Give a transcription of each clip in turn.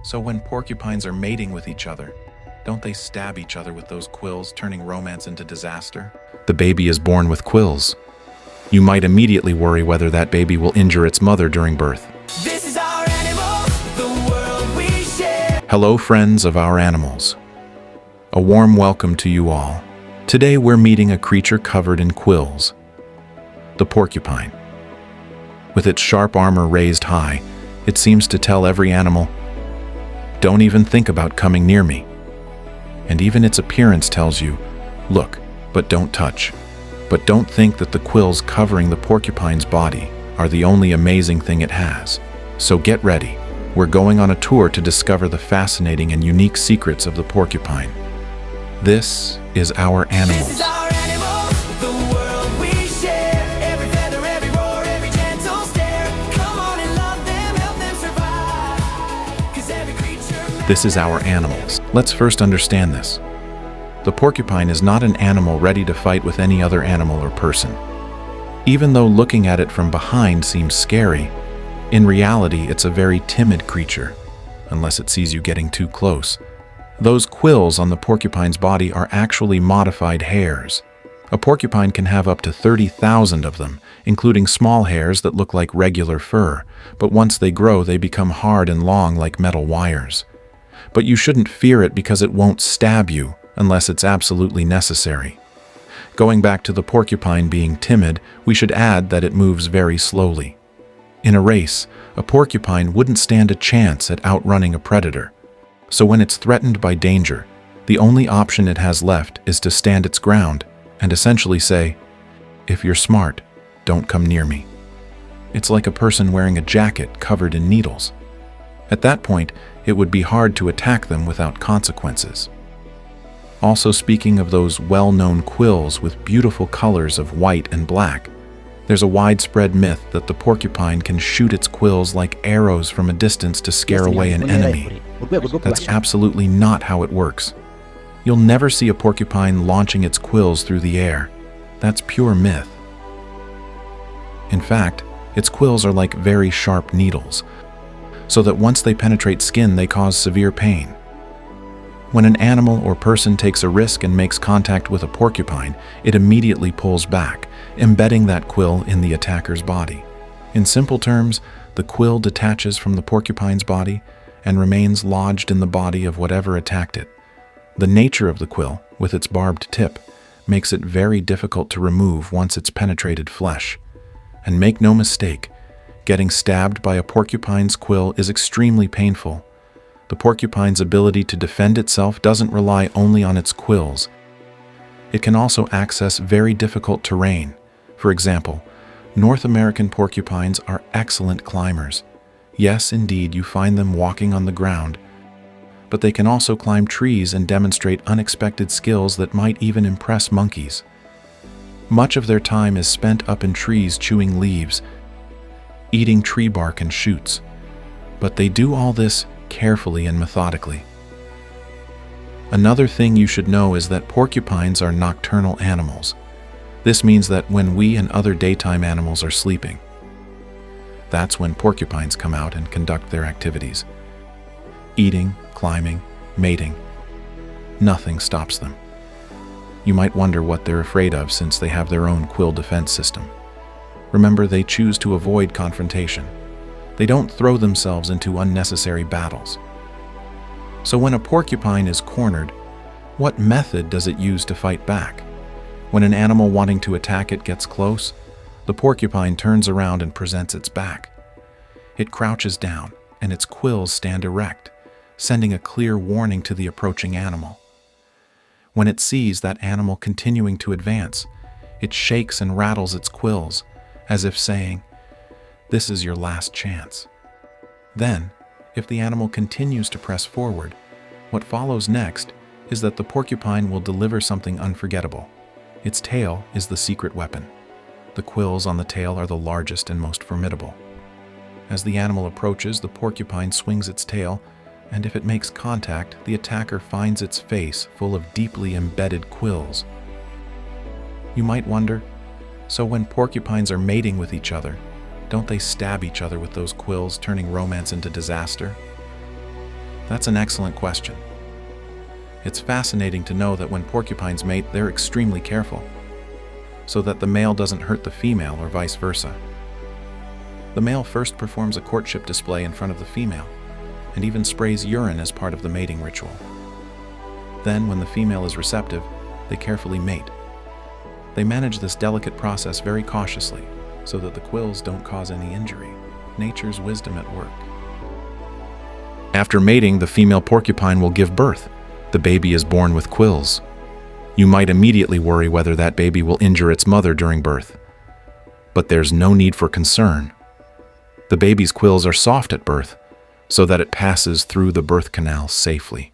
So when porcupines are mating with each other, don't they stab each other with those quills, turning romance into disaster? The baby is born with quills. You might immediately worry whether that baby will injure its mother during birth. This is our animal, the world we share. Hello, friends of our animals. A warm welcome to you all. Today we're meeting a creature covered in quills, the porcupine. With its sharp armor raised high, it seems to tell every animal, "Don't even think about coming near me." And even its appearance tells you, "Look, but don't touch." But don't think that the quills covering the porcupine's body are the only amazing thing it has. So get ready. We're going on a tour to discover the fascinating and unique secrets of the porcupine. This is our animals. This is our animal, the world we share. Every feather, every roar, every gentle stare. Come on and love them, help them survive. 'Cause every creature This is our animals. Let's first understand this. The porcupine is not an animal ready to fight with any other animal or person. Even though looking at it from behind seems scary, in reality it's a very timid creature, unless it sees you getting too close. Those quills on the porcupine's body are actually modified hairs. A porcupine can have up to 30,000 of them, including small hairs that look like regular fur, but once they grow they become hard and long like metal wires. But you shouldn't fear it because it won't stab you unless it's absolutely necessary. Going back to the porcupine being timid, we should add that it moves very slowly. In a race, a porcupine wouldn't stand a chance at outrunning a predator. So when it's threatened by danger, the only option it has left is to stand its ground and essentially say, "If you're smart, don't come near me." It's like a person wearing a jacket covered in needles. At that point, it would be hard to attack them without consequences. Also, speaking of those well-known quills with beautiful colors of white and black, there's a widespread myth that the porcupine can shoot its quills like arrows from a distance to scare away an enemy. That's absolutely not how it works. You'll never see a porcupine launching its quills through the air. That's pure myth. In fact, its quills are like very sharp needles, so that once they penetrate skin, they cause severe pain. When an animal or person takes a risk and makes contact with a porcupine, it immediately pulls back, embedding that quill in the attacker's body. In simple terms, the quill detaches from the porcupine's body and remains lodged in the body of whatever attacked it. The nature of the quill, with its barbed tip, makes it very difficult to remove once it's penetrated flesh. And make no mistake, getting stabbed by a porcupine's quill is extremely painful. The porcupine's ability to defend itself doesn't rely only on its quills. It can also access very difficult terrain. For example, North American porcupines are excellent climbers. Yes, indeed, you find them walking on the ground, but they can also climb trees and demonstrate unexpected skills that might even impress monkeys. Much of their time is spent up in trees chewing leaves, eating tree bark and shoots, but they do all this carefully and methodically. Another thing you should know is that porcupines are nocturnal animals. This means that when we and other daytime animals are sleeping, that's when porcupines come out and conduct their activities. Eating, climbing, mating. Nothing stops them. You might wonder what they're afraid of since they have their own quill defense system. Remember, they choose to avoid confrontation. They don't throw themselves into unnecessary battles. So when a porcupine is cornered, what method does it use to fight back? When an animal wanting to attack it gets close, the porcupine turns around and presents its back. It crouches down, and its quills stand erect, sending a clear warning to the approaching animal. When it sees that animal continuing to advance, it shakes and rattles its quills, as if saying, "This is your last chance." Then, if the animal continues to press forward, what follows next is that the porcupine will deliver something unforgettable. Its tail is the secret weapon. The quills on the tail are the largest and most formidable. As the animal approaches, the porcupine swings its tail, and if it makes contact, the attacker finds its face full of deeply embedded quills. You might wonder, so when porcupines are mating with each other, don't they stab each other with those quills, turning romance into disaster? That's an excellent question. It's fascinating to know that when porcupines mate, they're extremely careful, so that the male doesn't hurt the female or vice versa. The male first performs a courtship display in front of the female, and even sprays urine as part of the mating ritual. Then, when the female is receptive, they carefully mate. They manage this delicate process very cautiously, so that the quills don't cause any injury. Nature's wisdom at work. After mating, the female porcupine will give birth. The baby is born with quills. You might immediately worry whether that baby will injure its mother during birth. But there's no need for concern. The baby's quills are soft at birth, so that it passes through the birth canal safely.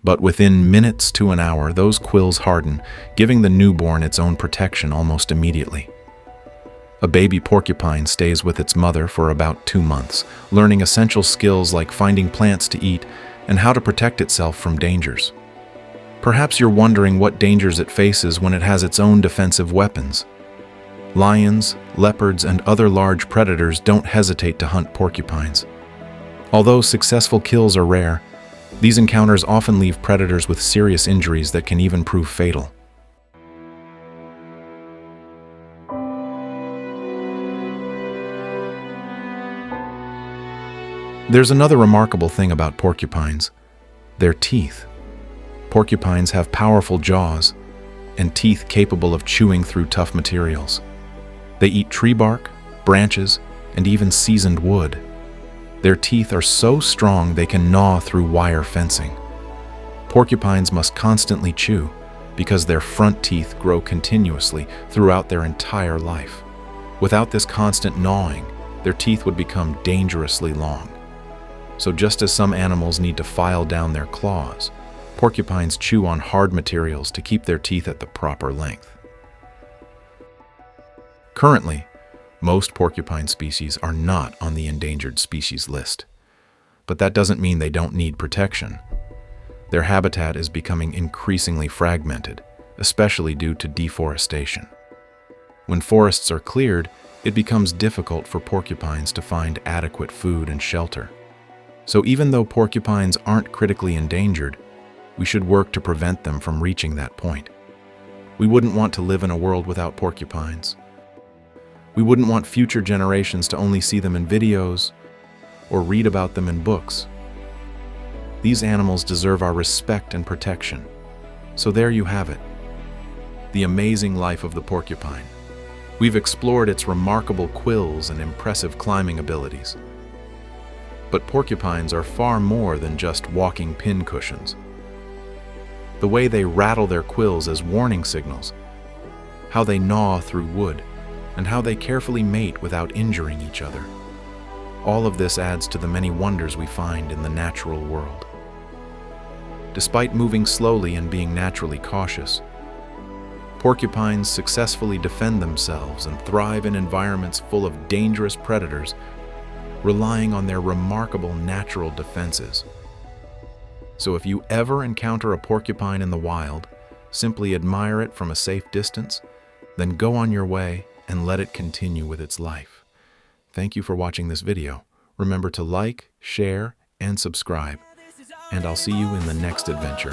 But within minutes to an hour, those quills harden, giving the newborn its own protection almost immediately. A baby porcupine stays with its mother for about 2 months, learning essential skills like finding plants to eat and how to protect itself from dangers. Perhaps you're wondering what dangers it faces when it has its own defensive weapons. Lions, leopards, and other large predators don't hesitate to hunt porcupines. Although successful kills are rare, these encounters often leave predators with serious injuries that can even prove fatal. There's another remarkable thing about porcupines: their teeth. Porcupines have powerful jaws and teeth capable of chewing through tough materials. They eat tree bark, branches, and even seasoned wood. Their teeth are so strong they can gnaw through wire fencing. Porcupines must constantly chew because their front teeth grow continuously throughout their entire life. Without this constant gnawing, their teeth would become dangerously long. So just as some animals need to file down their claws, porcupines chew on hard materials to keep their teeth at the proper length. Currently, most porcupine species are not on the endangered species list, but that doesn't mean they don't need protection. Their habitat is becoming increasingly fragmented, especially due to deforestation. When forests are cleared, it becomes difficult for porcupines to find adequate food and shelter. So even though porcupines aren't critically endangered, we should work to prevent them from reaching that point. We wouldn't want to live in a world without porcupines. We wouldn't want future generations to only see them in videos or read about them in books. These animals deserve our respect and protection. So there you have it, the amazing life of the porcupine. We've explored its remarkable quills and impressive climbing abilities. But porcupines are far more than just walking pincushions. The way they rattle their quills as warning signals, how they gnaw through wood, and how they carefully mate without injuring each other. All of this adds to the many wonders we find in the natural world. Despite moving slowly and being naturally cautious, porcupines successfully defend themselves and thrive in environments full of dangerous predators, relying on their remarkable natural defenses. So if you ever encounter a porcupine in the wild, simply admire it from a safe distance, then go on your way and let it continue with its life. Thank you for watching this video. Remember to like, share, and subscribe, and I'll see you in the next adventure.